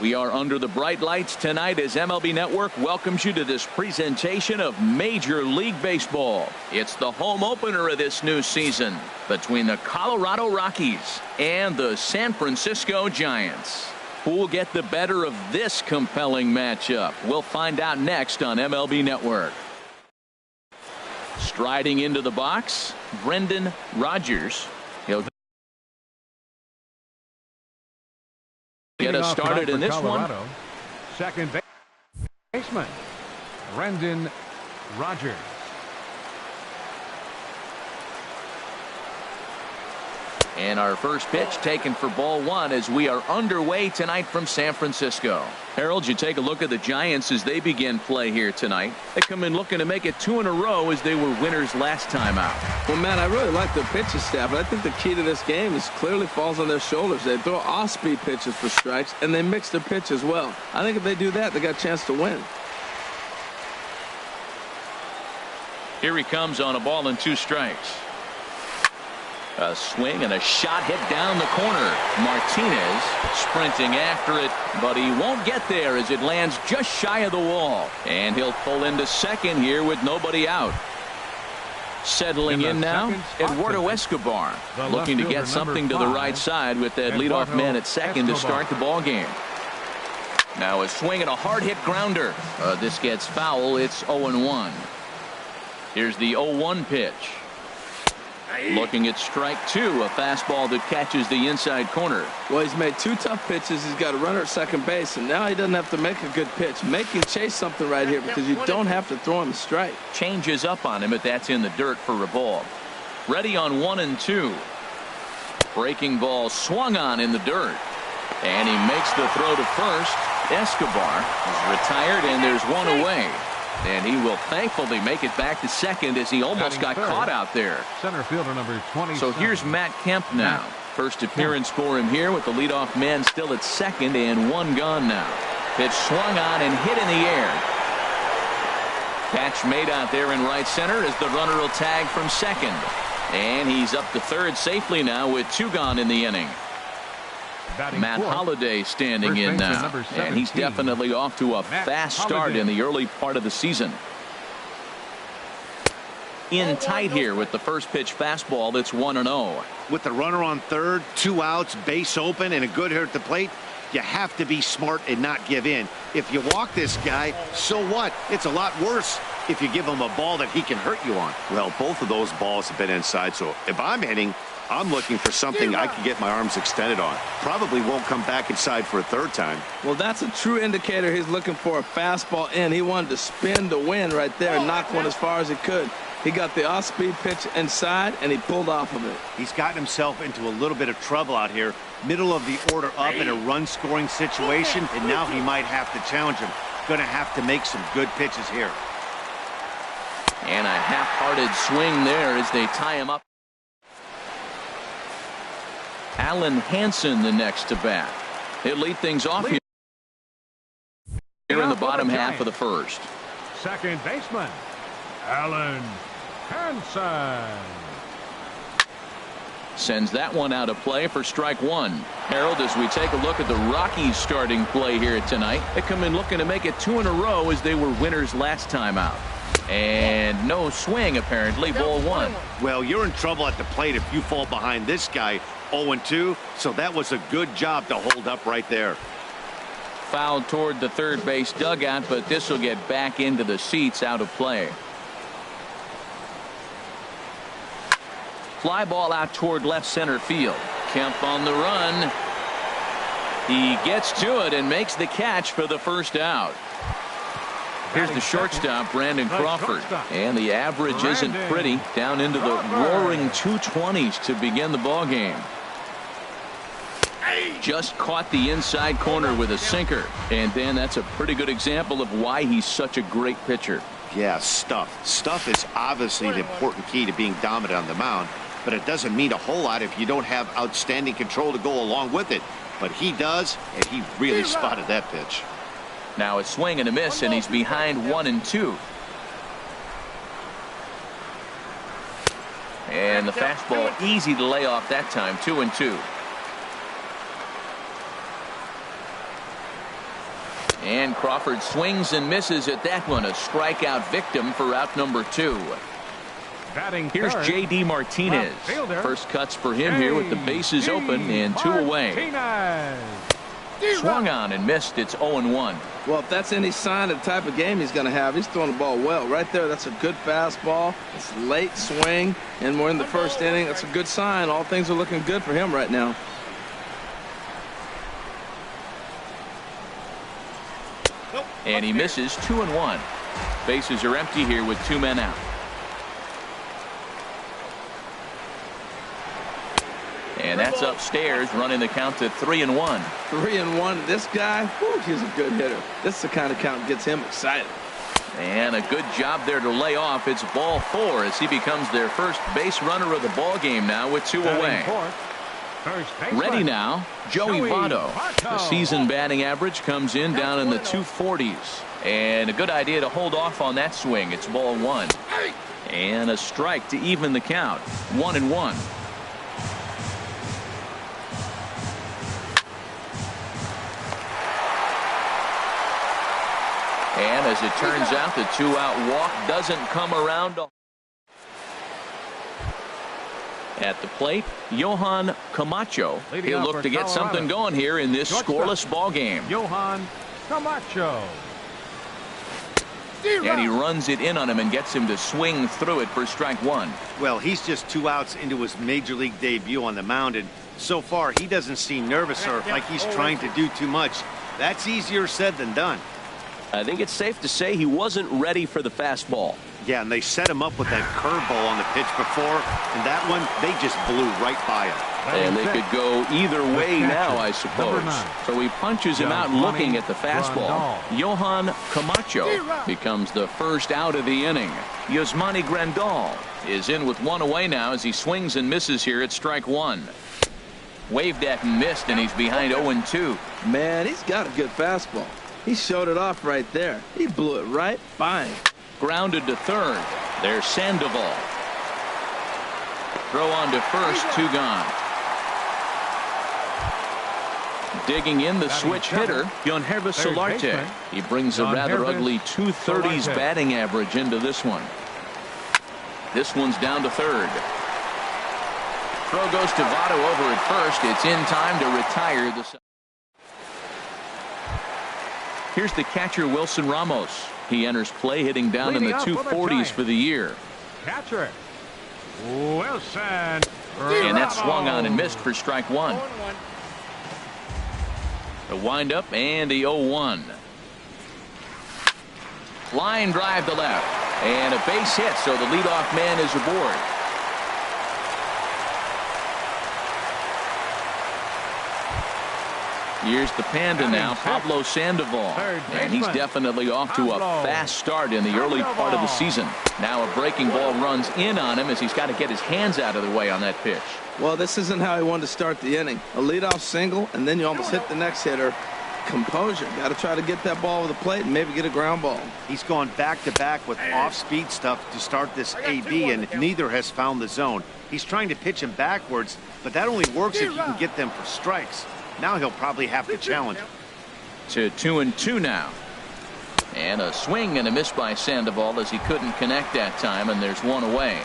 We are under the bright lights tonight as MLB Network welcomes you to this presentation of Major League Baseball. It's the home opener of this new season between the Colorado Rockies and the San Francisco Giants. Who will get the better of this compelling matchup? We'll find out next on MLB Network. Striding into the box, Brendan Rodgers. He'll get us started in this Colorado. One. Second baseman, Brendan Rodgers. And our first pitch taken for ball one as we are underway tonight from San Francisco. Harold, you take a look at the Giants as they begin play here tonight. They come in looking to make it 2 in a row as they were winners last time out. Well, man, I really like the pitching staff, but I think the key to this game is clearly falls on their shoulders. They throw off-speed pitches for strikes, and they mix their pitch as well. I think if they do that, they got a chance to win. Here he comes on a ball and 2 strikes. A swing and a shot hit down the corner. Martinez sprinting after it, but he won't get there as it lands just shy of the wall. And he'll pull into second here with nobody out. Settling in now, Eduardo Escobar looking to get something to the right side with that leadoff man at second to start the ball game. Now a swing and a hard hit grounder. This gets foul. It's 0-1. Here's the 0-1 pitch. Looking at strike 2, a fastball that catches the inside corner. Well, he's made 2 tough pitches. He's got a runner at second base, and now he doesn't have to make a good pitch. Make him chase something right here because you don't have to throw him a strike. Changes up on him, but that's in the dirt for a ball. Ready on 1 and 2. Breaking ball swung on in the dirt. And he makes the throw to first. Escobar is retired, and there's 1 away. And he will thankfully make it back to second as he almost got caught out there. Center fielder number 20. So here's Matt Kemp now. First appearance for him here with the leadoff man still at second and 1 gone now. Pitch swung on and hit in the air. Catch made out there in right center as the runner will tag from second. And he's up to third safely now with 2 gone in the inning. Matt Holliday standing in now, and he's definitely off to a fast start in the early part of the season. In tight here with the first pitch fastball that's 1-0. With the runner on third, 2 outs, base open, and a good hitter at the plate, you have to be smart and not give in. If you walk this guy, so what? It's a lot worse if you give him a ball that he can hurt you on. Well, both of those balls have been inside, so if I'm hitting, I'm looking for something I can get my arms extended on. Probably won't come back inside for a 3rd time. Well, that's a true indicator he's looking for a fastball in. He wanted to spin to win right there and knock one as far as he could. He got the off-speed pitch inside, and he pulled off of it. He's gotten himself into a little bit of trouble out here. Middle of the order up in a run-scoring situation, and now he might have to challenge him. Going to have to make some good pitches here. And a half-hearted swing there as they tie him up. Alan Hansen the next to bat. He'll lead things off here in the bottom half of the first. Second baseman, Alan Hansen. Sends that one out of play for strike 1. Harold, as we take a look at the Rockies starting play here tonight, they come in looking to make it 2 in a row as they were winners last time out. And no swing, apparently, ball 1. Well, you're in trouble at the plate if you fall behind this guy 0-2, so that was a good job to hold up right there. Fouled toward the third base dugout, but this will get back into the seats out of play. Fly ball out toward left center field. Kemp on the run. He gets to it and makes the catch for the first out. Here's the shortstop, Brandon Crawford. And the average isn't pretty, down into the roaring 220s to begin the ball game. Just caught the inside corner with a sinker. And then that's a pretty good example of why he's such a great pitcher. Yeah, stuff. Stuff is obviously the important key to being dominant on the mound, but it doesn't mean a whole lot if you don't have outstanding control to go along with it. But he does, and he really spotted that pitch. Now a swing and a miss, and he's behind 1 and 2. And the fastball easy to lay off that time, 2 and 2. And Crawford swings and misses at that one. A strikeout victim for out number 2. Batting Here's third, J.D. Martinez. left fielder, First cuts for him here with the bases open and 2 away. Martinez. Swung on and missed. It's 0-1. Well, if that's any sign of the type of game he's going to have, he's throwing the ball well. Right there, that's a good fastball. It's late swing, and we're in the first inning. That's a good sign. All things are looking good for him right now. And he misses 2-1. Bases are empty here with 2 men out. And that's upstairs, running the count to 3-1. 3-1. This guy, whew, he's a good hitter. This is the kind of count that gets him excited. And a good job there to lay off. It's ball 4 as he becomes their first base runner of the ball game now with 2 away. Ready now, Joey Votto. The season batting average comes in down in the 240s. And a good idea to hold off on that swing. It's ball 1. And a strike to even the count. 1-1. And as it turns out, the 2-out walk doesn't come around. At the plate, Johan Camacho. He'll look to get something going here in this scoreless ball game. Johan Camacho. And he runs it in on him and gets him to swing through it for strike 1. Well, he's just 2 outs into his major league debut on the mound, and so far he doesn't seem nervous or like he's trying to do too much. That's easier said than done. I think it's safe to say he wasn't ready for the fastball. Yeah, and they set him up with that curveball on the pitch before, and that one, they just blew right by him. And they could go either way now, I suppose. So he punches him out looking at the fastball. Johan Camacho becomes the first out of the inning. Yasmani Grandal is in with 1 away now as he swings and misses here at strike 1. Waved at and missed, and he's behind 0-2. Man, he's got a good fastball. He showed it off right there. He blew it right by him. Grounded to third. There's Sandoval. Throw on to first, 2 gone. Digging in the switch hitter, Yonhervis Solarte. He brings a rather ugly 230s batting average into this one. This one's down to third. Throw goes to Votto over at first. It's in time to retire the. Here's the catcher, Wilson Ramos. He enters play hitting down in the 240s for the year. Catcher Wilson. And that swung on and missed for strike 1. The windup and the 0-1. Line drive to left. And a base hit, so the leadoff man is aboard. Here's the Panda now, Pablo Sandoval. And he's definitely off to a fast start in the early part of the season. Now a breaking ball runs in on him as he's got to get his hands out of the way on that pitch. Well, this isn't how he wanted to start the inning. A leadoff single, and then you almost hit the next hitter. Composure. Got to try to get that ball over the plate and maybe get a ground ball. He's gone back-to-back with off-speed stuff to start this AB, and neither has found the zone. He's trying to pitch him backwards, but that only works if you can get them for strikes. Now he'll probably have to challenge. To 2-2 now. And a swing and a miss by Sandoval as he couldn't connect that time, and there's 1 away.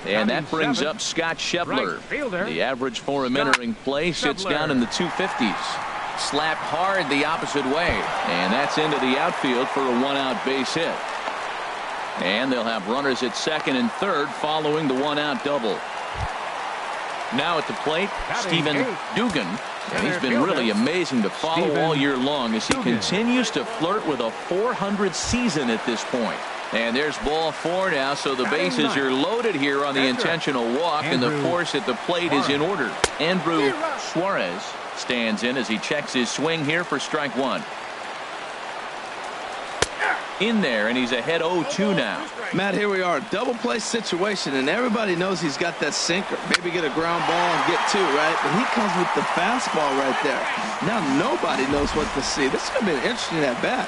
And that brings up Scott Schebler. The average for him entering play sits down in the 250s. Slapped hard the opposite way, and that's into the outfield for a 1-out base hit. And they'll have runners at second and third following the 1-out double. Now at the plate, Stephen Dugan. And he's been really amazing to follow all year long as he continues to flirt with a .400 season at this point. And there's ball 4 now, so the bases are loaded here on the intentional walk, and the force at the plate is in order. Andrew Suarez stands in as he checks his swing here for strike 1. In there, and he's ahead 0-2 now. Matt, here we are, double play situation, and everybody knows he's got that sinker. Maybe get a ground ball and get 2, right? But he comes with the fastball right there. Now nobody knows what to see. This is going to be an interesting at bat.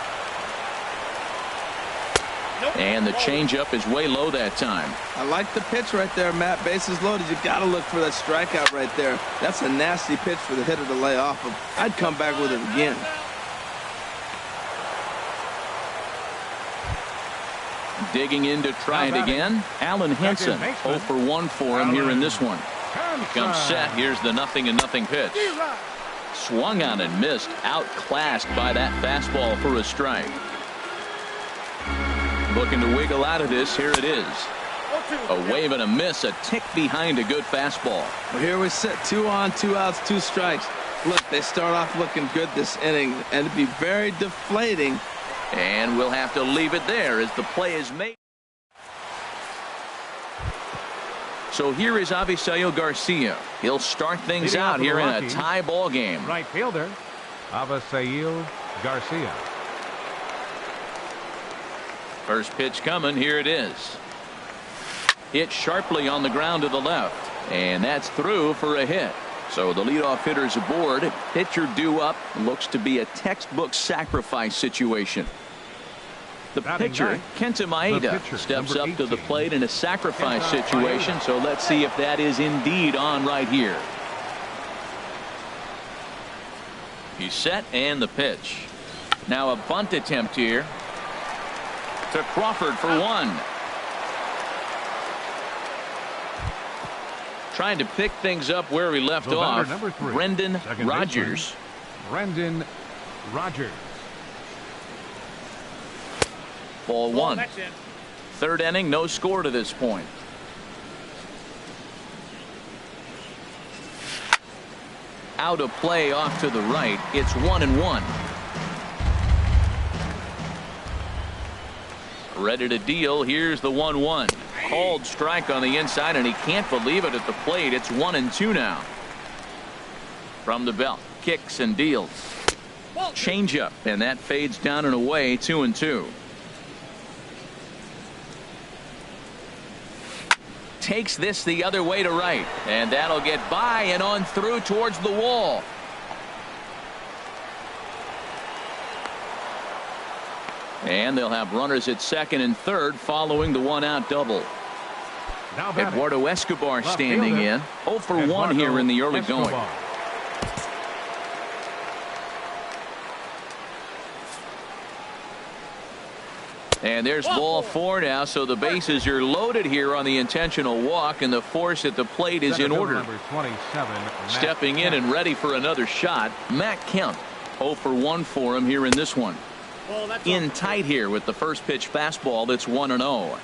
And the changeup is way low that time. I like the pitch right there, Matt. Bases loaded. You got to look for that strikeout right there. That's a nasty pitch for the hitter to lay off of. I'd come back with it again. Digging in to try it again. Alan Henson, 0 for 1 for him here in this one. He comes set. Here's the 0-0 pitch. Swung on and missed. Outclassed by that fastball for a strike. Looking to wiggle out of this. Here it is. A wave and a miss. A tick behind a good fastball. Well, here we sit. 2 on, 2 outs, 2 strikes. Look, they start off looking good this inning, and it'd be very deflating. And we'll have to leave it there as the play is made. So here is Avisail Garcia. He'll start things out here in a tie ball game. Right fielder, Avisail Garcia. First pitch coming. Here it is. Hit sharply on the ground to the left. And that's through for a hit. So the leadoff hitter's aboard. Pitcher due up. Looks to be a textbook sacrifice situation. The pitcher, Kenta Maeda, steps up to the plate in a sacrifice situation. So let's see if that is indeed on right here. He's set and the pitch. Now a bunt attempt here to Crawford for 1. Trying to pick things up where we left off. Brendan Rodgers. Brendan Rodgers. Ball 1. Third inning, no score to this point. Out of play off to the right. It's 1-1. Ready to deal. Here's the 1-1. Called strike on the inside, and he can't believe it at the plate. It's 1-2 now. From the belt, kicks and deals. Changeup, and that fades down and away. 2-2. Takes this the other way to right, and that'll get by and on through towards the wall. And they'll have runners at second and third following the 1-out double. Eduardo Escobar standing in. 0 for 1 here in the early going. And there's ball 4 now, so the bases are loaded here on the intentional walk, and the force at the plate is in order. Stepping in and ready for another shot, Matt Kemp. 0 for 1 for him here in this one. In tight here with the first pitch fastball. That's 1-0.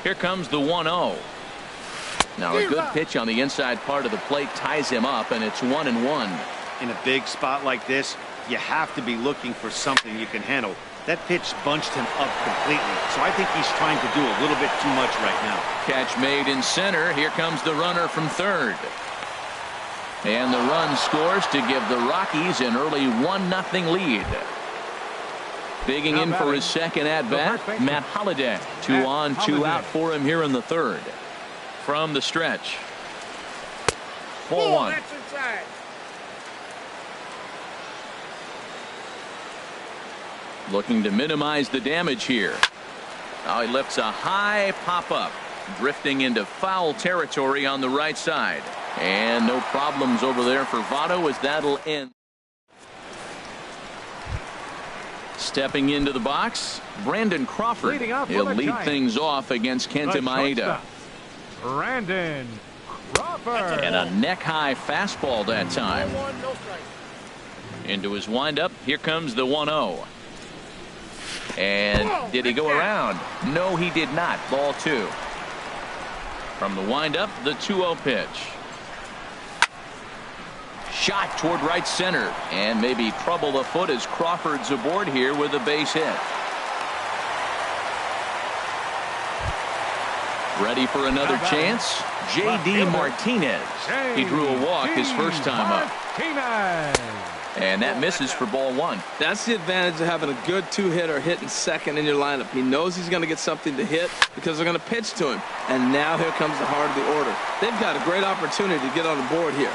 Here comes the 1-0. Now a good pitch on the inside part of the plate ties him up, and it's 1-1. In a big spot like this, you have to be looking for something you can handle. That pitch bunched him up completely, so I think he's trying to do a little bit too much right now. Catch made in center. Here comes the runner from third. And the run scores to give the Rockies an early 1-0 lead. Digging in for his second at-bat, Matt Holliday. 2 on, 2 out for him here in the third. From the stretch. Ball 1. Looking to minimize the damage here. Now he lifts a high pop-up. Drifting into foul territory on the right side. And no problems over there for Votto as that'll end. Stepping into the box, Brandon Crawford. He'll lead things off against Kenta Maeda. Brandon Crawford. And a neck-high fastball that time. Into his windup. Here comes the 1-0. And did he go around? No, he did not. Ball 2. From the windup, the 2-0 pitch. Shot toward right center, and maybe trouble afoot as Crawford's aboard here with a base hit. Ready for another chance? J.D. Martinez. He drew a walk his first time up. And that misses for ball 1. That's the advantage of having a good 2-hitter hitting second in your lineup. He knows he's going to get something to hit because they're going to pitch to him. And now here comes the heart of the order. They've got a great opportunity to get on the board here.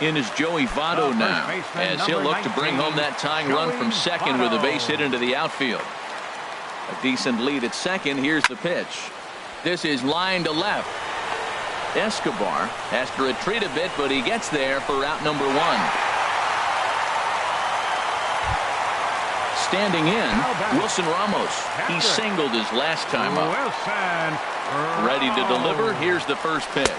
In is Joey Votto now, as he'll look to bring home that tying run from second with a base hit into the outfield. A decent lead at second. Here's the pitch. This is line to left. Escobar has to retreat a bit, but he gets there for out number one. Standing in, Wilson Ramos. He singled his last time up. Ready to deliver. Here's the first pitch.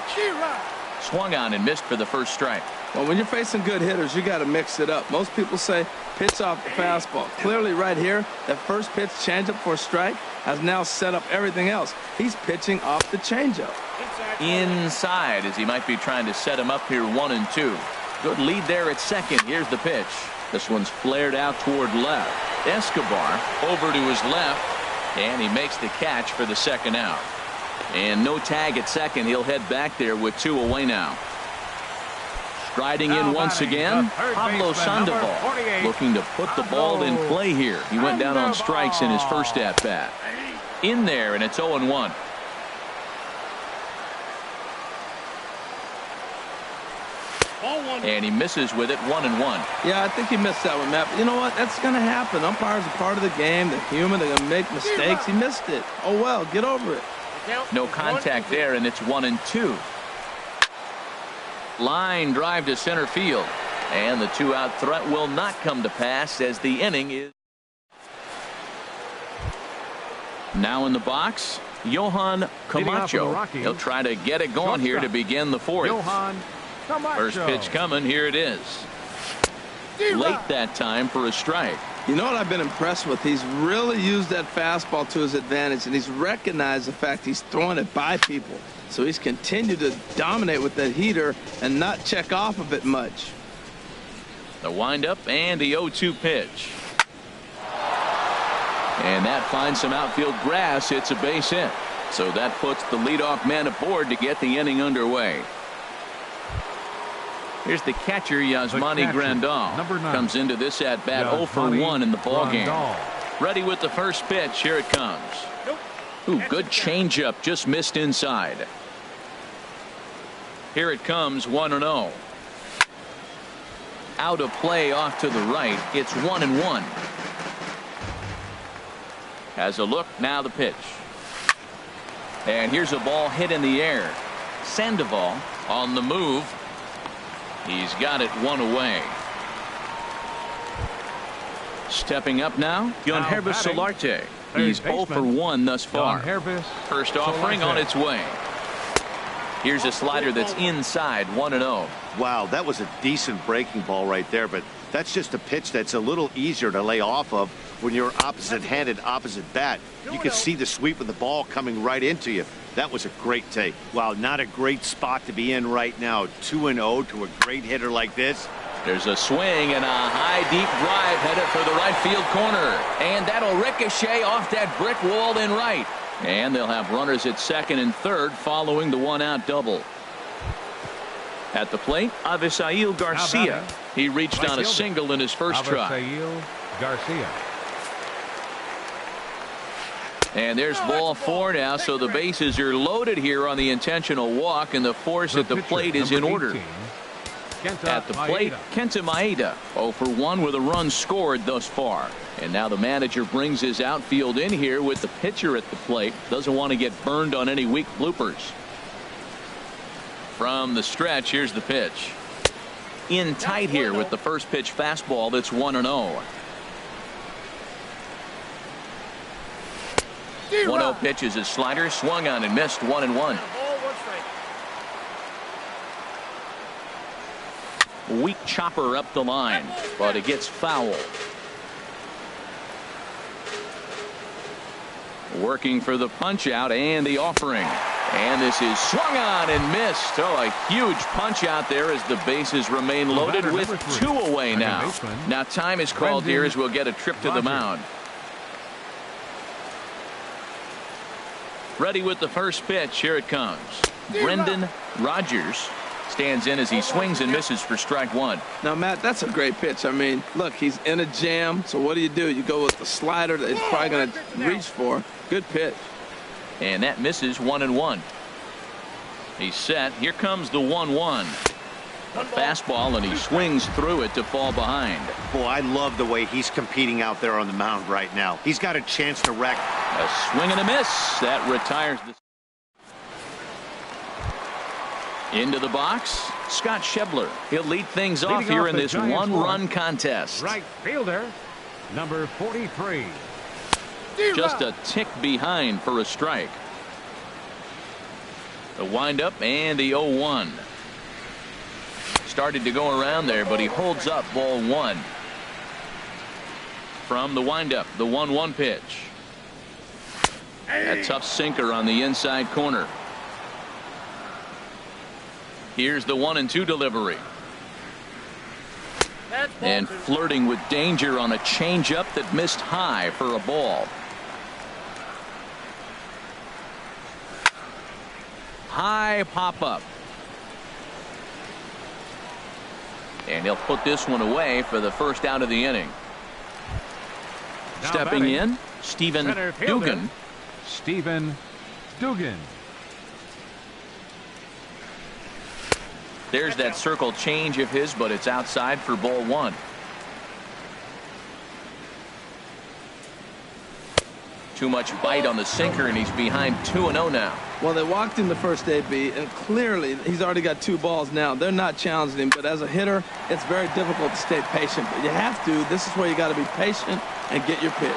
Swung on and missed for the first strike. Well, when you're facing good hitters, you got to mix it up. Most people say pitch off the fastball. Clearly right here, that first pitch changeup for a strike has now set up everything else. He's pitching off the changeup. Inside, as he might be trying to set him up here 1-2. Good lead there at second. Here's the pitch. This one's flared out toward left. Escobar over to his left, and he makes the catch for the second out. And no tag at second. He'll head back there with 2 away now. Striding in once again, Pablo Sandoval, looking to put the ball in play here. He went down on strikes in his first at-bat. In there, and it's 0-1. And he misses with it, 1-1. Yeah, I think he missed that one, Matt. But you know what? That's going to happen. Umpires are part of the game. They're human. They're going to make mistakes. He missed it. Oh, well, get over it. No contact there, and it's 1-2. Line drive to center field. And the 2-out threat will not come to pass as the inning is. Now in the box, Johan Camacho. He'll try to get it going here to begin the fourth. First pitch coming. Here it is. Late that time for a strike. You know what I've been impressed with? He's really used that fastball to his advantage, and he's recognized the fact he's throwing it by people. So he's continued to dominate with that heater and not check off of it much. The windup and the 0-2 pitch. And that finds some outfield grass. It's a base hit. So that puts the leadoff man aboard to get the inning underway. Here's the catcher, Yasmani Grandal. Comes into this at-bat 0 for 1 in the ballgame. Ready with the first pitch. Here it comes. Ooh, good changeup. Just missed inside. Here it comes, 1-0. Out of play off to the right. It's 1-1. Has a look. Now the pitch. And here's a ball hit in the air. Sandoval on the move. He's got it 1 away. Stepping up now, Yangervis Solarte. He's 0 for 1 thus far. First offering on its way. Here's a slider that's inside, 1-0. Wow, that was a decent breaking ball right there, but that's just a pitch that's a little easier to lay off of when you're opposite-handed, opposite bat. You can see the sweep of the ball coming right into you. That was a great take. Wow, not a great spot to be in right now. 2-0 to a great hitter like this. There's a swing and a high, deep drive headed for the right field corner. And that'll ricochet off that brick wall in right. And they'll have runners at second and third following the 1-out double. At the plate, Avisail Garcia. He reached on a single in his first try. Garcia. And there's ball 4 now, so the bases are loaded here on the intentional walk, and the force at the plate is in order. At the plate, Kenta Maeda 0 for 1 with a run scored thus far. And now the manager brings his outfield in here with the pitcher at the plate. Doesn't want to get burned on any weak bloopers. From the stretch, here's the pitch. In tight here with the first pitch fastball that's 1-0. 1-0 pitch is a slider, swung on and missed, 1-1. Weak chopper up the line, but it gets foul. Working for the punch out and the offering. And this is swung on and missed. Oh, a huge punch out there as the bases remain loaded with 2 away now. Now time is called here as we'll get a trip to the mound. Ready with the first pitch. Here it comes. Brendan Rodgers stands in as he swings and misses for strike 1. Now, Matt, that's a great pitch. I mean, look, he's in a jam. So what do? You go with the slider that he's probably going to reach for. Good pitch. And that misses, 1-1. He's set. Here comes the 1-1. A fastball, and he swings through it to fall behind. Boy, I love the way he's competing out there on the mound right now. He's got a chance to wreck. A swing and a miss. That retires the... Into the box, Scott Schebler. He'll lead things off Leading here off in the this Giants one-run contest. Right fielder, number 43. Just a tick behind for a strike. The windup and the 0-1. Started to go around there, but he holds up ball one. From the windup, the 1-1 pitch. A tough sinker on the inside corner. Here's the 1-2 delivery. And flirting with danger on a changeup that missed high for a ball. High pop-up. And he'll put this one away for the first out of the inning. Now Stepping batting, in, Stephen center fielder, Dugan. Stephen Dugan. There's that circle change of his, but it's outside for ball one. Too much bite on the sinker, and he's behind 2-0 now. Well, they walked him the first AB, and clearly he's already got 2 balls now. They're not challenging him, but as a hitter, it's very difficult to stay patient. But you have to. This is where you got to be patient and get your pitch.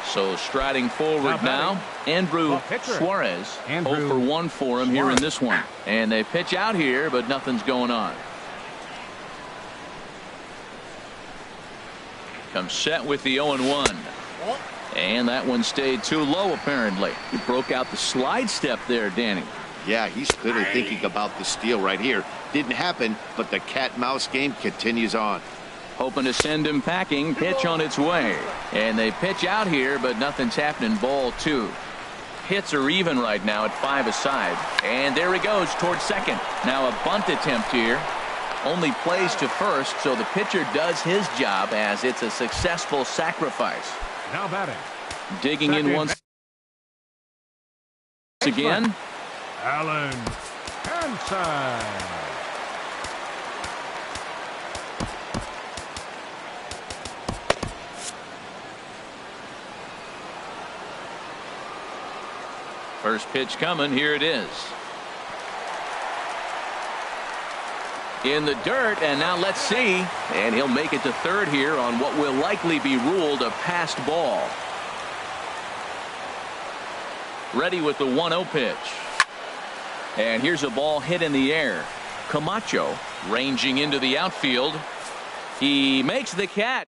So striding forward now, Andrew Suarez. 0 for 1 for him here in this one. And they pitch out here, but nothing's going on. Comes set with the 0-1. And that one stayed too low, apparently. He broke out the slide step there, Danny. Yeah, he's clearly thinking about the steal right here. Didn't happen, but the cat-mouse game continues on. Hoping to send him packing. Pitch on its way. And they pitch out here, but nothing's happening. Ball 2. Hits are even right now at 5 aside. And there he goes towards second. Now a bunt attempt here. Only plays to first, so the pitcher does his job as it's a successful sacrifice. Now batting, Digging in once again. Alan Hansen. First pitch coming. Here it is. In the dirt, and now let's see. And he'll make it to third here on what will likely be ruled a passed ball. Ready with the 1-0 pitch. And here's a ball hit in the air. Camacho ranging into the outfield. He makes the catch.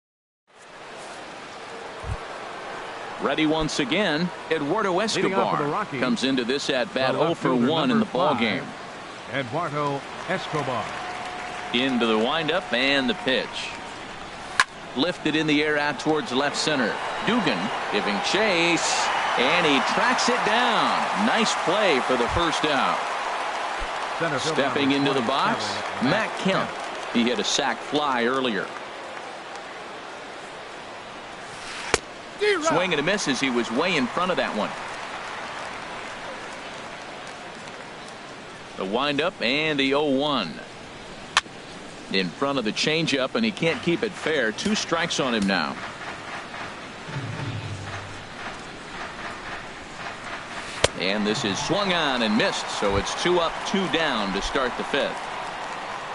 Ready once again. Eduardo Escobar comes into this at bat 0 for 1 in the ball game. Eduardo Escobar. Into the windup and the pitch. Lifted in the air out towards left center. Dugan giving chase, and he tracks it down. Nice play for the first out. Stepping into the box, Matt Kemp. He hit a sac fly earlier. Swing and a miss as he was way in front of that one. The windup and the 0-1. In front of the changeup, and he can't keep it fair. 2 strikes on him now. And this is swung on and missed, so it's 2 up, 2 down to start the 5th.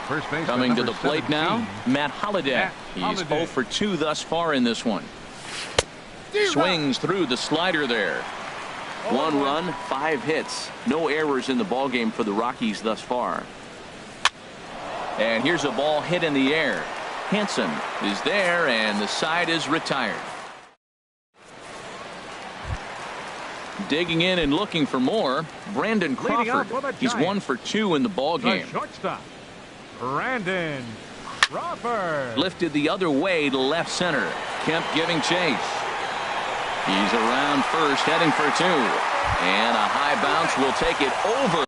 First base Coming to the plate now, Matt Holliday. He's 0 for 2 thus far in this one. Swings through the slider there. 1 run, 5 hits. No errors in the ballgame for the Rockies thus far. And here's a ball hit in the air. Hansen is there, and the side is retired. Digging in and looking for more, Brandon Crawford. He's 1 for 2 in the ballgame. Shortstop, Brandon Crawford. Lifted the other way to left center. Kemp giving chase. He's around first, heading for 2. And a high bounce will take it over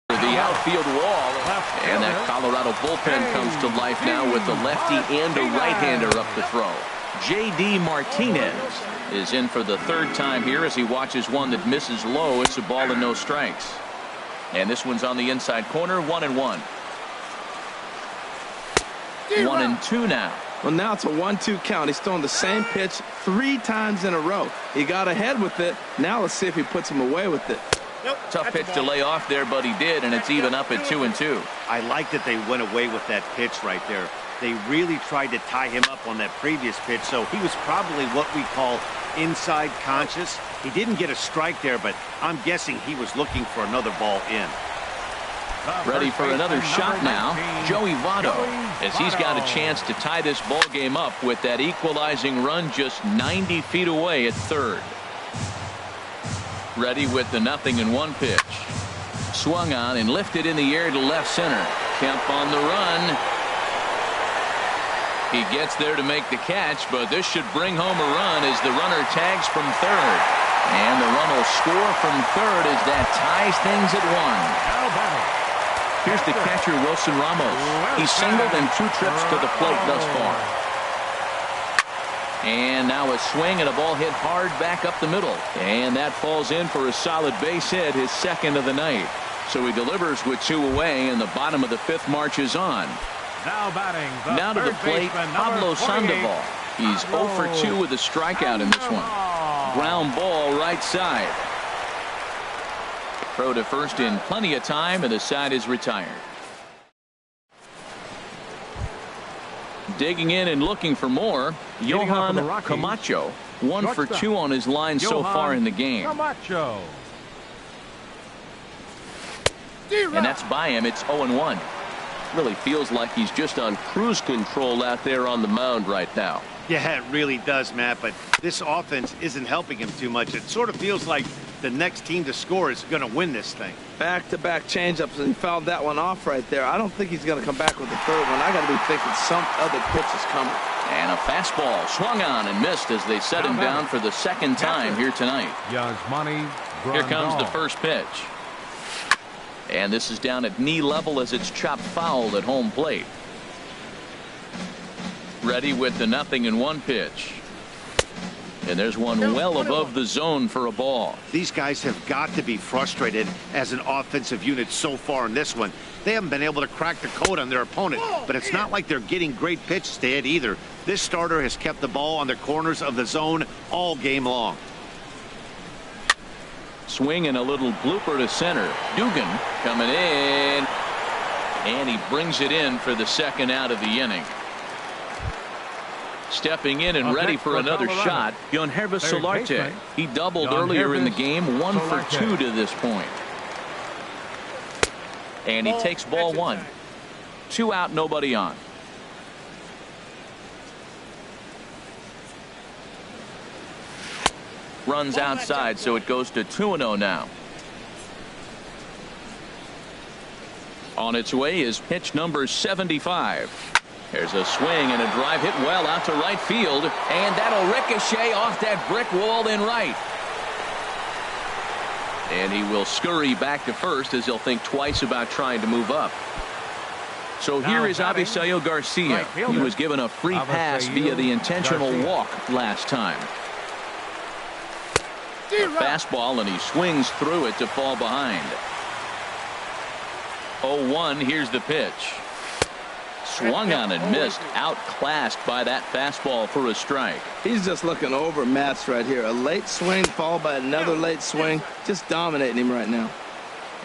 the outfield wall. And that Colorado bullpen comes to life now with a lefty and a right-hander up to throw. J.D. Martinez is in for the 3rd time here as he watches one that misses low. It's a ball and no strikes. And this one's on the inside corner, 1-1. 1-2 now. Well, now it's a 1-2 count. He's throwing the same pitch 3 times in a row. He got ahead with it. Now let's see if he puts him away with it. Tough pitch to lay off there, but he did, and it's even up at 2-2. I like that they went away with that pitch right there. They really tried to tie him up on that previous pitch, so he was probably what we call inside conscious. He didn't get a strike there, but I'm guessing he was looking for another ball in. Ready for another shot now, Joey Votto, as he's got a chance to tie this ball game up with that equalizing run just 90 feet away at third. Ready with the 0-1 pitch. Swung on and lifted in the air to left center. Kemp on the run. He gets there to make the catch, but this should bring home a run as the runner tags from third. And the run will score from third as that ties things at 1. Here's the catcher, Wilson Ramos. He's singled and 2 trips to the plate thus far. And now a swing and a ball hit hard back up the middle. And that falls in for a solid base hit, his second of the night. So he delivers with 2 away, and the bottom of the 5th marches on. Now batting. Now to the plate, Pablo Sandoval. He's 0 for 2 with a strikeout in this one. Ground ball right side. Throw to first in plenty of time, and the side is retired. Digging in and looking for more, Johan Camacho. 1 for 2 on his line so far in the game. Camacho. And that's by him. It's 0-1. Really feels like he's just on cruise control out there on the mound right now. Yeah, it really does, Matt, but this offense isn't helping him too much. It sort of feels like the next team to score is going to win this thing. Back-to-back changeups, and he fouled that one off right there. I don't think he's going to come back with the third one. I got to be thinking some other pitch is coming. And a fastball swung on and missed as they set him down for the second time here tonight. Here comes the first pitch. And this is down at knee level as it's chopped foul at home plate. Ready with the 0-1 pitch. And there's one well above the zone for a ball. These guys have got to be frustrated as an offensive unit so far in this one. They haven't been able to crack the code on their opponent, but it's not like they're getting great pitches to hit either. This starter has kept the ball on the corners of the zone all game long. Swing and a little blooper to center. Dugan coming in, and he brings it in for the second out of the inning. Stepping in and ready for another shot, Yonhervis Solarte. He doubled earlier in the game, 1 for 2 to this point. And he takes ball 1. 2 out, nobody on. Runs outside, so it goes to 2-0 now. On its way is pitch number 75. There's a swing and a drive hit well out to right field, and that'll ricochet off that brick wall in right. And he will scurry back to first as he'll think twice about trying to move up. So here is Avisail Garcia. He was given a free pass via the intentional walk last time. A fastball, and he swings through it to fall behind. 0-1, here's the pitch. Swung on and missed, outclassed by that fastball for a strike. He's just looking overmatched right here. A late swing followed by another late swing, just dominating him right now.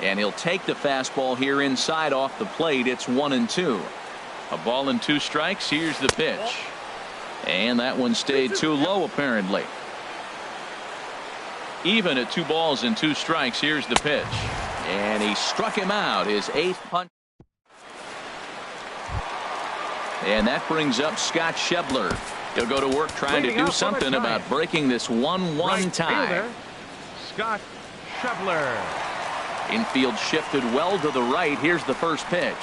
And he'll take the fastball here inside off the plate. It's 1-2. A ball and 2 strikes. Here's the pitch. And that one stayed too low apparently. Even at 2 balls and 2 strikes. Here's the pitch. And he struck him out, his 8th punch. And that brings up Scott Schebler. He'll go to work trying to do something about breaking this 1-1 tie. Scott Schebler. Infield shifted well to the right. Here's the first pitch.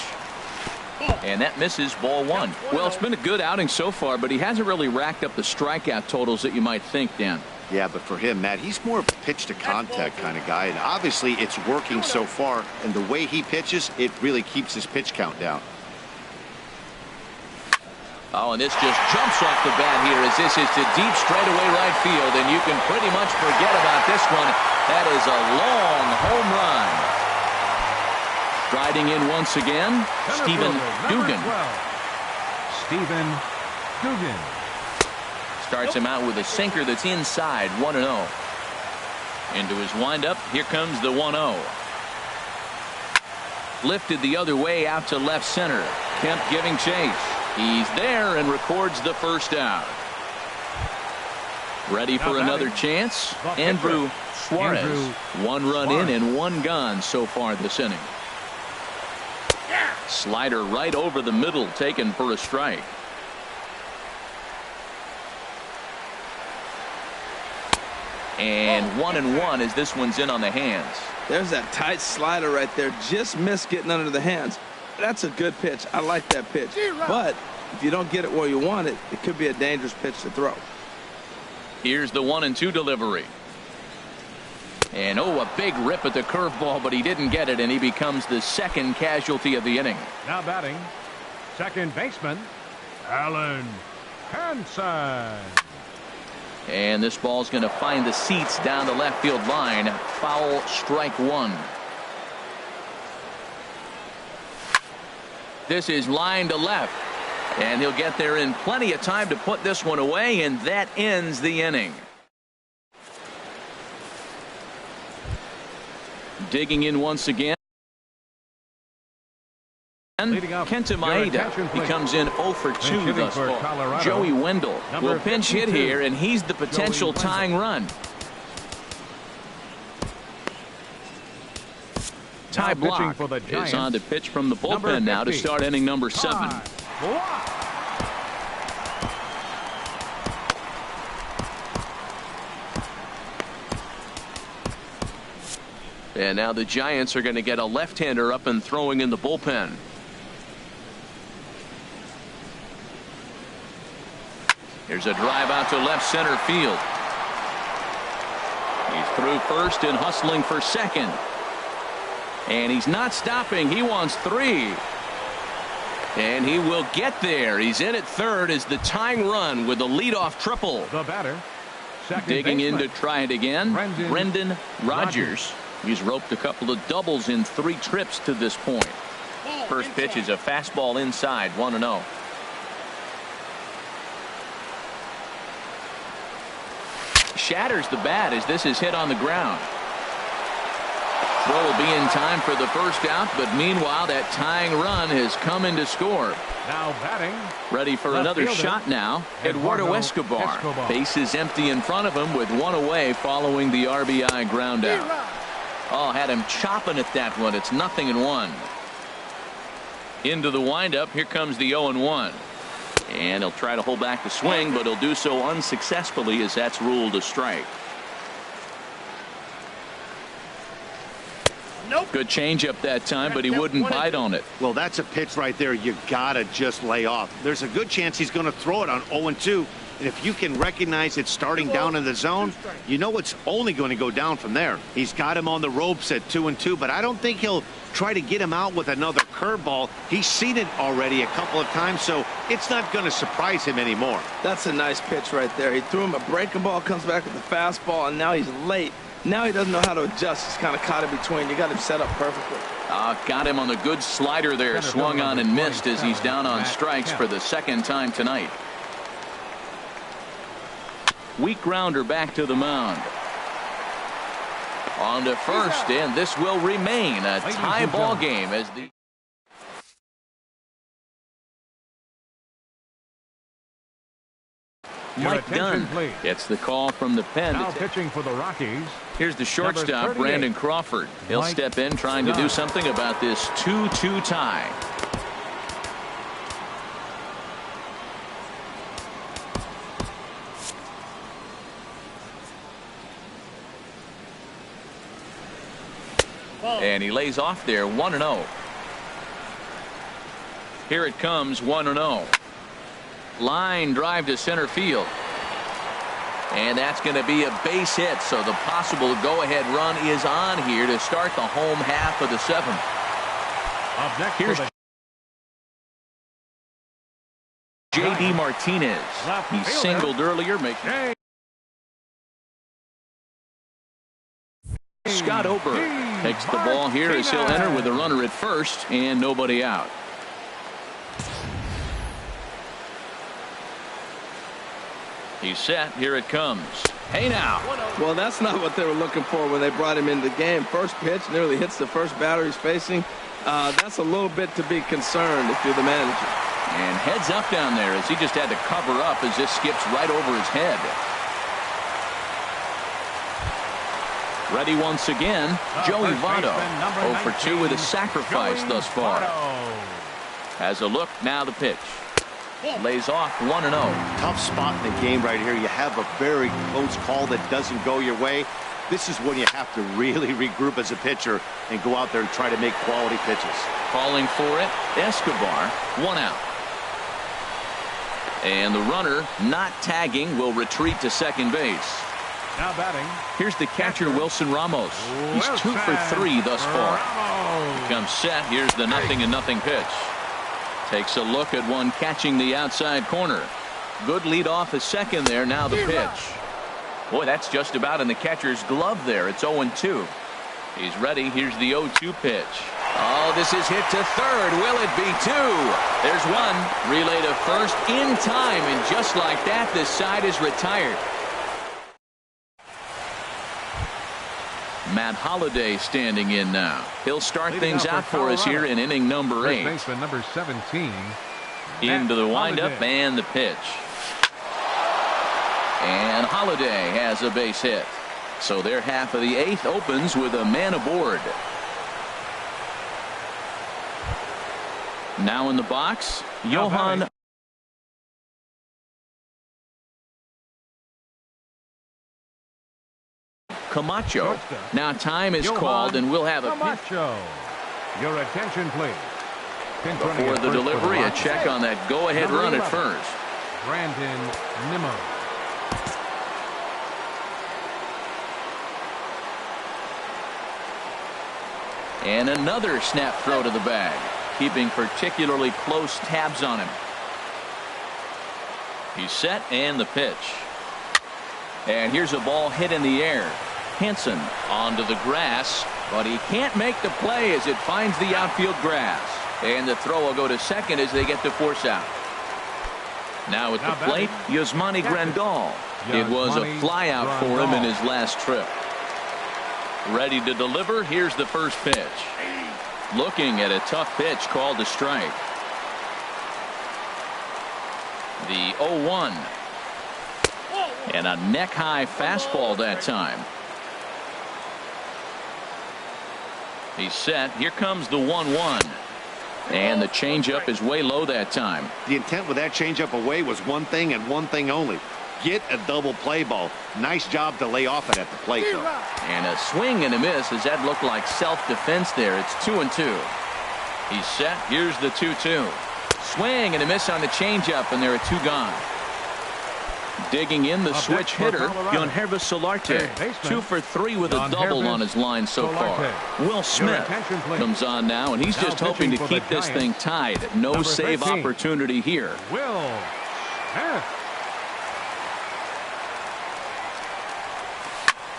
And that misses, ball 1. Well, it's been a good outing so far, but he hasn't really racked up the strikeout totals that you might think, Dan. Yeah, but for him, Matt, he's more of a pitch-to-contact kind of guy, and obviously it's working so far, and the way he pitches, it really keeps his pitch count down. Oh, and this just jumps off the bat here as this is to deep straightaway right field, and you can pretty much forget about this one. That is a long home run. Striding in once again, Stephen Dugan. Stephen Dugan. Starts him out with a sinker that's inside, 1-0. Into his windup, here comes the 1-0. Lifted the other way out to left center. Kemp giving chase. He's there and records the first out. Ready for another chance. Andrew Suarez. 1 run in and 1 gone so far this inning. Slider right over the middle, taken for a strike. And 1-1 as this one's in on the hands. There's that tight slider right there. Just missed getting under the hands. That's a good pitch. I like that pitch. But if you don't get it where you want it, it could be a dangerous pitch to throw. Here's the 1-2 delivery. And a big rip at the curveball, but he didn't get it, and he becomes the second casualty of the inning. Now batting, second baseman, Alan Hansen. And this ball's going to find the seats down the left field line. Foul, strike 1. This is line to left. And he'll get there in plenty of time to put this one away, and that ends the inning. Digging in once again. Kenta Maeda. He comes in 0 for 2 thus far. Joey Wendell will pinch hit here, and he's the potential tying run. Ty Block is on to pitch from the bullpen now to start inning number 7. And now the Giants are going to get a left-hander up and throwing in the bullpen. Here's a drive out to left center field. He's through first and hustling for second. And he's not stopping. He wants 3. And he will get there. He's in at third as the tying run with a leadoff triple. The batter, digging in to try it again. Brendan Rodgers. He's roped a couple of doubles in 3 trips to this point. First pitch is a fastball inside, 1-0. Shatters the bat as this is hit on the ground. Throw will be in time for the first out, but meanwhile that tying run has come in to score. Now batting. Ready for another shot now. Eduardo Escobar. Base is empty in front of him with 1 away following the RBI ground out. Oh, had him chopping at that one. It's 0-1. Into the windup. Here comes the 0-1. And he'll try to hold back the swing, but he'll do so unsuccessfully as that's ruled a strike. Good changeup that time, but he wouldn't bite on it. Well, that's a pitch right there you gotta just lay off. There's a good chance he's going to throw it on 0-2. And if you can recognize it starting down in the zone, you know it's only going to go down from there. He's got him on the ropes at 2-2, but I don't think he'll try to get him out with another curveball. He's seen it already a couple of times, so it's not going to surprise him anymore. That's a nice pitch right there. He threw him a breaking ball, comes back with the fastball, and now he's late. Now he doesn't know how to adjust. He's kind of caught in between. You got him set up perfectly. Got him on the good slider there. Swung on and missed as he's down on strikes for the second time tonight. Weak grounder back to the mound. On to first, and this will remain a tie ball game as the Mike Dunn gets the call from the pen. Now pitching for the Rockies. Here's the shortstop, Brandon Crawford. He'll step in trying to do something about this 2-2 tie. And he lays off there, 1-0. Here it comes, 1-0. Line drive to center field. And that's going to be a base hit, so the possible go-ahead run is on here to start the home half of the 7th. Here's J.D. Martinez. He singled earlier, making Scott Oberg takes the ball here as he'll enter with a runner at first and nobody out. He's set. Here it comes. Hey now. Well, that's not what they were looking for when they brought him into the game. First pitch nearly hits the first batter he's facing. That's a little bit to be concerned if you're the manager. And heads up down there as he just had to cover up as this skips right over his head. Ready once again, Joey Votto. 0 for 2 with a sacrifice thus far. Has a look, now the pitch. Lays off 1-0. Tough spot in the game right here. You have a very close call that doesn't go your way. This is when you have to really regroup as a pitcher and go out there and try to make quality pitches. Calling for it, Escobar, 1 out. And the runner, not tagging, will retreat to second base. Now batting. Here's the catcher, Wilson Ramos. He's 2 for 3 thus far. He comes set. Here's the 0-0 pitch. Takes a look at one catching the outside corner. Good lead off a second there. Now the pitch. Boy, that's just about in the catcher's glove there. It's 0-2. He's ready. Here's the 0-2 pitch. Oh, this is hit to third. Will it be 2? There's one. Relay to first in time. And just like that, this side is retired. Matt Holliday standing in now. He'll start things out for us here in inning number 8. Baseman number 17. Into the windup and the pitch. And Holliday has a base hit. So their half of the 8th opens with a man aboard. Now in the box, Johan Camacho. Now time is called and we'll have a Camacho. Your attention, please. Before the delivery, a check on that go-ahead run at first. Brandon Nimmo. And another snap throw to the bag, keeping particularly close tabs on him. He's set and the pitch. And here's a ball hit in the air. Hansen onto the grass, but he can't make the play as it finds the outfield grass. And the throw will go to second as they get the force out. Now at the plate, Yasmani Grandal. It was a flyout for him in his last trip. Ready to deliver. Here's the first pitch. Looking at a tough pitch called a strike. The 0-1. And a neck-high fastball that time. He's set. Here comes the 1-1. And the changeup is way low that time. The intent with that changeup away was one thing and one thing only. Get a double play ball. Nice job to lay off it at the plate, though. And a swing and a miss as that looked like self-defense there. It's 2-2. He's set. Here's the 2-2. Swing and a miss on the changeup, and there are 2 gone. Digging in the switch hitter, Yonhervis Solarte. 2 for 3 with a double on his line so far. Will Smith comes on now, and he's just hoping to keep this thing tied. No save opportunity here. Will Smith.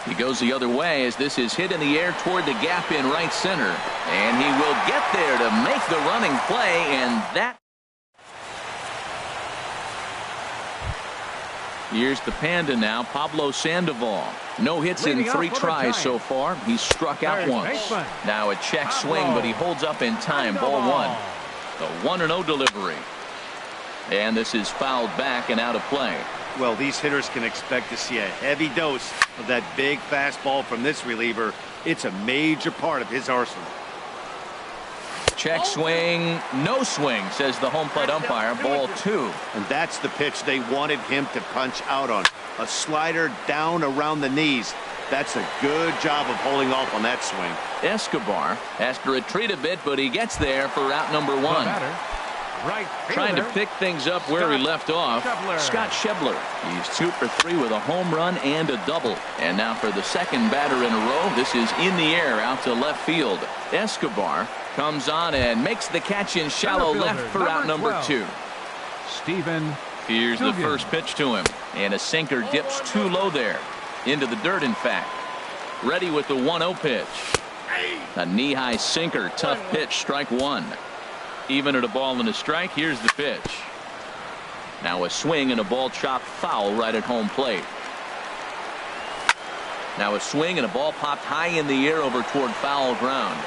He goes the other way as this is hit in the air toward the gap in right center. And he will get there to make the running play, and that. Here's the Panda now, Pablo Sandoval. No hits in 3 tries so far. He's struck out once. Now a check swing, but he holds up in time. Ball 1. The 1-0 delivery. And this is fouled back and out of play. Well, these hitters can expect to see a heavy dose of that big fastball from this reliever. It's a major part of his arsenal. Check swing, no swing, says the home plate umpire. Ball 2. And that's the pitch they wanted him to punch out on. A slider down around the knees. That's a good job of holding off on that swing. Escobar has to retreat a bit, but he gets there for out number 1. Trying to pick things up where he left off. Scott Schebler. He's 2 for 3 with a home run and a double. And now for the second batter in a row. This is in the air out to left field. Escobar comes on and makes the catch in shallow left for out number 2. Stephen. Here's the first pitch to him. And a sinker dips too low there. Into the dirt, in fact. Ready with the 1-0 pitch. A knee-high sinker. Tough pitch. Strike 1. Even at a ball and a strike. Here's the pitch. Now a swing and a ball chopped foul right at home plate. Now a swing and a ball popped high in the air over toward foul ground.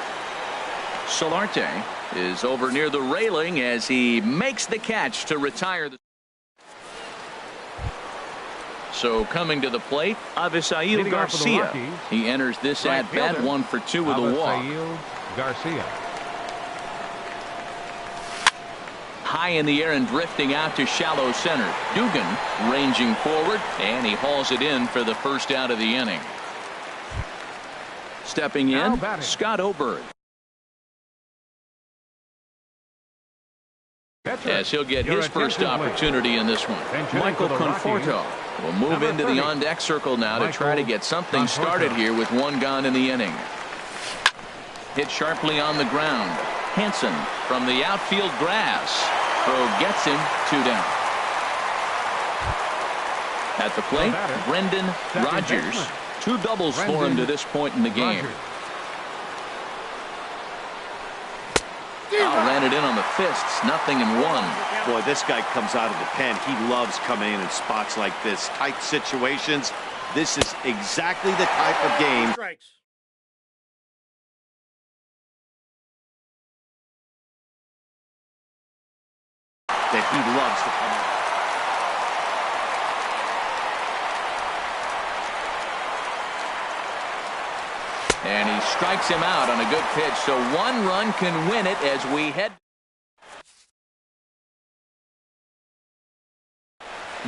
Solarte is over near the railing as he makes the catch to retire. So coming to the plate, Avisail Garcia. He enters this at bat 1 for 2 with a walk. Avisail Garcia. High in the air and drifting out to shallow center. Dugan ranging forward, and he hauls it in for the first out of the inning. Stepping in, Scott Oberg. As he'll get his first opportunity in this one. Michael Conforto will move into the on-deck circle now to try to get something started here with 1 gone in the inning. Hit sharply on the ground. Hansen from the outfield grass. Throw gets him 2 down. At the plate, Brendan Rodgers. 2 doubles for him to this point in the game. Ran it in on the fists. 0-1. Boy, this guy comes out of the pen. He loves coming in spots like this. Tight situations. This is exactly the type of game. That he loves to come in. And he strikes him out on a good pitch, so 1 run can win it as we head.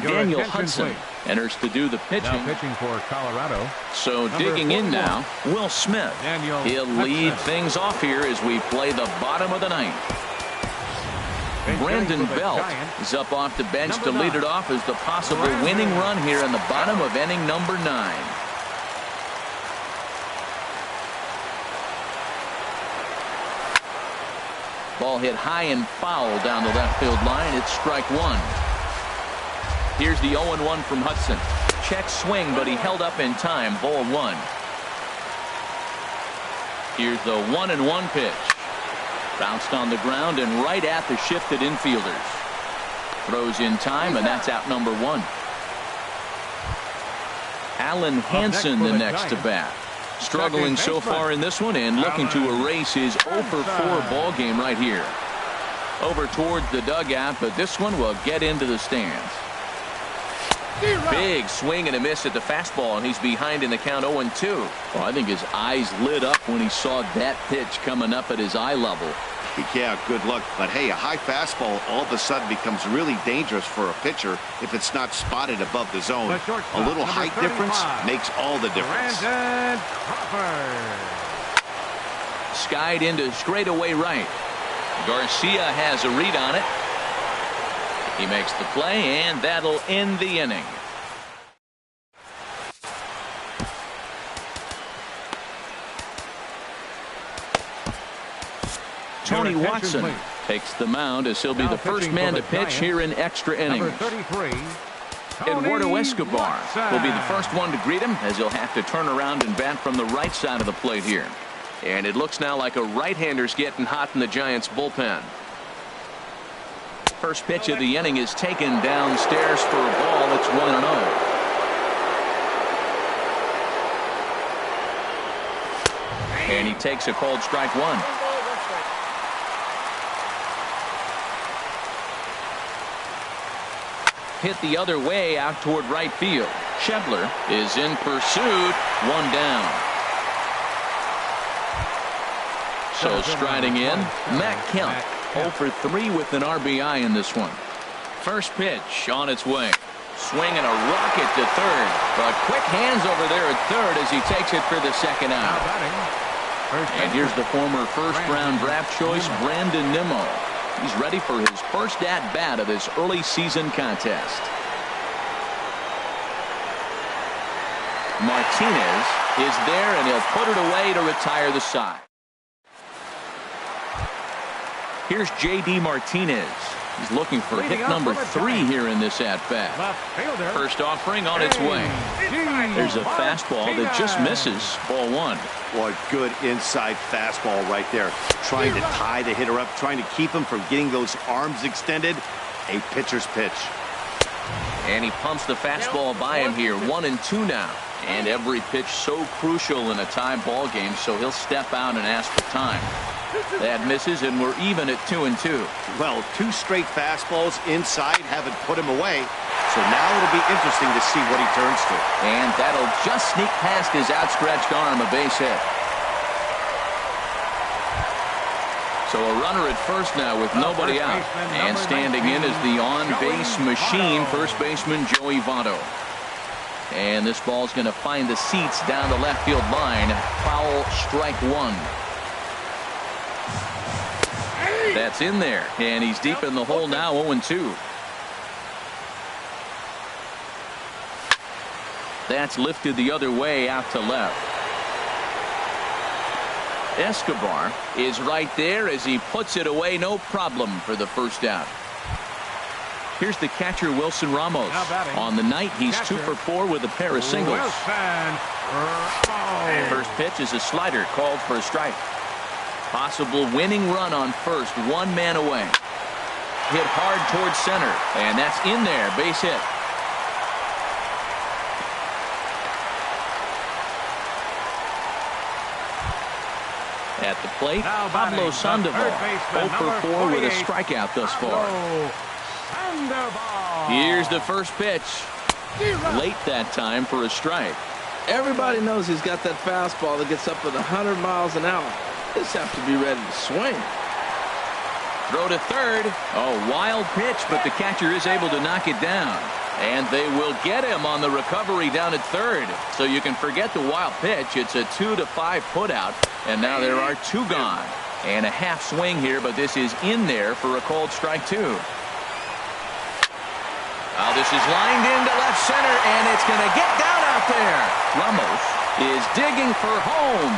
Daniel Hudson enters to do the pitching. Now pitching for Colorado. So digging in now, Will Smith. He'll lead things off here as we play the bottom of the 9th. Brandon Belt is up off the bench to lead it off as the possible winning run here in the bottom of inning number 9. Ball hit high and foul down the left field line. It's strike 1. Here's the 0-1 from Hudson. Check swing, but he held up in time. Ball 1. Here's the 1-1 pitch. Bounced on the ground and right at the shifted infielders. Throws in time, and that's out number 1. Alan Hansen the next to bat. Struggling so far in this one and looking to erase his 0 for 4 ball game right here. Over towards the dugout, but this one will get into the stands. Big swing and a miss at the fastball, and he's behind in the count 0-2. Well, I think his eyes lit up when he saw that pitch coming up at his eye level. Yeah, good luck. But hey, a high fastball all of a sudden becomes really dangerous for a pitcher if it's not spotted above the zone. A little height difference makes all the difference. Skied into straightaway right. Garcia has a read on it. He makes the play, and that'll end the inning. Tony Watson takes the mound as he'll be the first man to pitch here in extra innings. Eduardo Escobar will be the first one to greet him as he'll have to turn around and bat from the right side of the plate here. And it looks now like a right-hander's getting hot in the Giants bullpen. First pitch of the inning is taken downstairs for a ball. It's 1-0. And he takes a called strike 1. Hit the other way out toward right field. Schebler is in pursuit. 1 down. So striding in, Matt Kemp. 0 for 3 with an RBI in this one. First pitch on its way. Swing and a rocket to third. But quick hands over there at third as he takes it for the second out. And here's the former first-round draft choice, Brandon Nimmo. He's ready for his first at-bat of this early season contest. Martinez is there, and he'll put it away to retire the side. Here's J.D. Martinez. He's looking for hit number 3 here in this at-bat. First offering on its way. There's a fastball that just misses. Ball 1. Boy, good inside fastball right there. Trying to tie the hitter up, trying to keep him from getting those arms extended. A pitcher's pitch. And he pumps the fastball by him here. 1-2 now. And every pitch so crucial in a tie ball game, so he'll step out and ask for time. That misses, and we're even at 2-2. Well, 2 straight fastballs inside haven't put him away. So now it'll be interesting to see what he turns to. And that'll just sneak past his outstretched arm, a base hit. So a runner at first now with nobody out. And standing in is the on-base machine, first baseman Joey Votto. And this ball's going to find the seats down the left field line. Foul, strike 1. That's in there. And he's deep in the hole now, 0-2. That's lifted the other way out to left. Escobar is right there as he puts it away, no problem for the first out. Here's the catcher, Wilson Ramos. On the night, he's 2 for 4 with a pair of singles. First pitch is a slider called for a strike. Possible winning run on first, 1 man away. Hit hard towards center, and that's in there, base hit. At the plate, Pablo Sandoval, 0 for 4 with a strikeout thus far. Here's the first pitch. Late that time for a strike. Everybody knows he's got that fastball that gets up at 100 miles an hour. Just have to be ready to swing. Throw to third. Oh, wild pitch, but the catcher is able to knock it down. And they will get him on the recovery down at third. So you can forget the wild pitch. It's a 2-5 putout. And now there are 2 gone. And a half swing here, but this is in there for a called strike 2. Oh, this is lined into left center, and it's going to get down out there. Ramos is digging for home.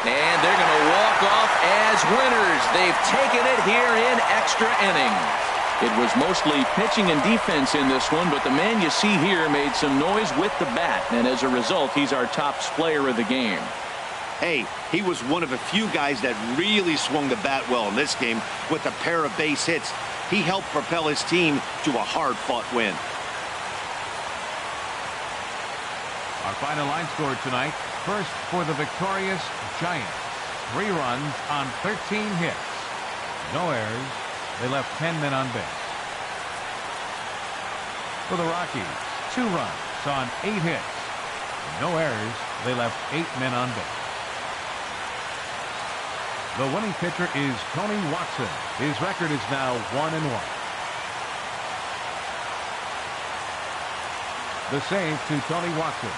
And they're going to walk off as winners. They've taken it here in extra innings. It was mostly pitching and defense in this one, but the man you see here made some noise with the bat, and as a result, he's our top player of the game. Hey, he was one of a few guys that really swung the bat well in this game with a pair of base hits. He helped propel his team to a hard-fought win. Our final line score tonight. First for the victorious Giants. 3 runs on 13 hits. No errors. They left 10 men on base. For the Rockies, 2 runs on 8 hits. No errors. They left 8 men on base. The winning pitcher is Tony Watson. His record is now 1-1. The save to Tony Watson.